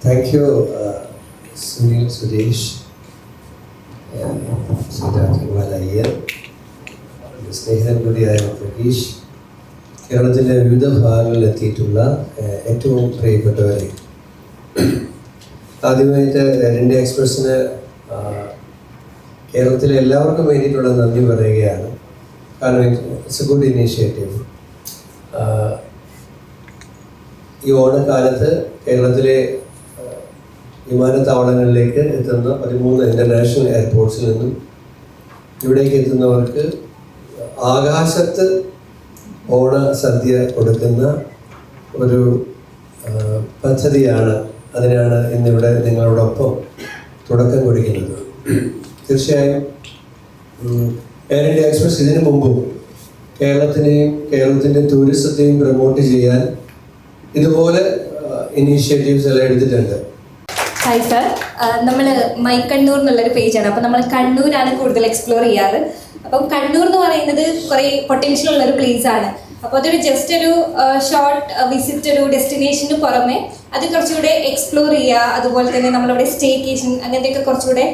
Thank you, Sunil, Suresh, Siddharth, സ്നേഹിതൻ കൂടിയായ പ്രകീഷ്, കേരളത്തിൻ്റെ വിവിധ ഭാഗങ്ങളിൽ എത്തിയിട്ടുള്ള ഏറ്റവും പ്രിയപ്പെട്ടവരെ, ആദ്യമായിട്ട് ഇന്ത്യ എക്സ്പ്രസ്സിന് കേരളത്തിലെ എല്ലാവർക്കും വേണ്ടിയിട്ടുള്ള നന്ദി പറയുകയാണ്. കാരണം ഇറ്റ്സ് എ ഗുഡ് ഇനീഷ്യേറ്റീവ്. ഈ ഓണക്കാലത്ത് കേരളത്തിലെ വിമാനത്താവളങ്ങളിലേക്ക് എത്തുന്ന 13 ഇൻ്റർനാഷണൽ എയർപോർട്ട്സിൽ നിന്നും ഇവിടേക്ക് എത്തുന്നവർക്ക് ആകാശത്ത് ഓണ സദ്യ കൊടുക്കുന്ന ഒരു പദ്ധതിയാണ്. അതിനാണ് ഇന്നിവിടെ നിങ്ങളോടൊപ്പം തുടക്കം കുറിക്കുന്നത്. തീർച്ചയായും എയർ ഇന്ത്യ എക്സ്പ്രസ് ഇതിനു മുമ്പും കേരളത്തിൻ്റെ ടൂറിസത്തെയും പ്രൊമോട്ട് ചെയ്യാൻ ഇതുപോലെ ഇനീഷ്യേറ്റീവ്സ് എല്ലാം എടുത്തിട്ടുണ്ട്. ഹായ് സർ, നമ്മൾ മൈ കണ്ണൂർ എന്നുള്ളൊരു പേജാണ്. അപ്പോൾ നമ്മൾ കണ്ണൂരാണ് കൂടുതൽ എക്സ്പ്ലോർ ചെയ്യാറ്. അപ്പം കണ്ണൂർ എന്ന് പറയുന്നത് കുറേ പൊട്ടൻഷ്യൽ ഉള്ളൊരു പ്ലേസ് ആണ്. അപ്പോൾ അതൊരു ജസ്റ്റ് ഒരു ഷോർട്ട് വിസിറ്റ്, ഒരു ഡെസ്റ്റിനേഷന് പുറമെ അത് കുറച്ചുകൂടെ എക്സ്പ്ലോർ ചെയ്യുക, അതുപോലെ തന്നെ നമ്മളവിടെ സ്റ്റേക്കേഷൻ അങ്ങനത്തെയൊക്കെ കുറച്ചുകൂടെ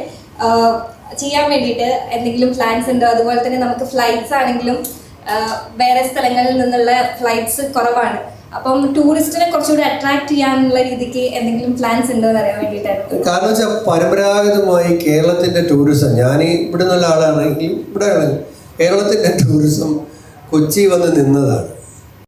ചെയ്യാൻ വേണ്ടിയിട്ട് എന്തെങ്കിലും പ്ലാൻസ് ഉണ്ടോ? അതുപോലെ തന്നെ നമുക്ക് ഫ്ലൈറ്റ്സ് ആണെങ്കിലും വേറെ സ്ഥലങ്ങളിൽ നിന്നുള്ള ഫ്ലൈറ്റ്സ് കുറവാണ്. അപ്പം ടൂറിസ്റ്റിനെ കുറച്ചുകൂടി അട്രാക്ട് ചെയ്യാനുള്ള രീതിക്ക് എന്തെങ്കിലും പ്ലാൻസ് ഉണ്ടോ എന്ന് അറിയാൻ വേണ്ടിയിട്ടായിരുന്നു. കാരണം വെച്ചാൽ പരമ്പരാഗതമായി കേരളത്തിൻ്റെ ടൂറിസം, ഞാൻ ഇവിടെ നിന്നുള്ള ആളാണെങ്കിൽ ഇവിടെ കേരളത്തിൻ്റെ ടൂറിസം കൊച്ചി വന്ന് നിന്നതാണ്.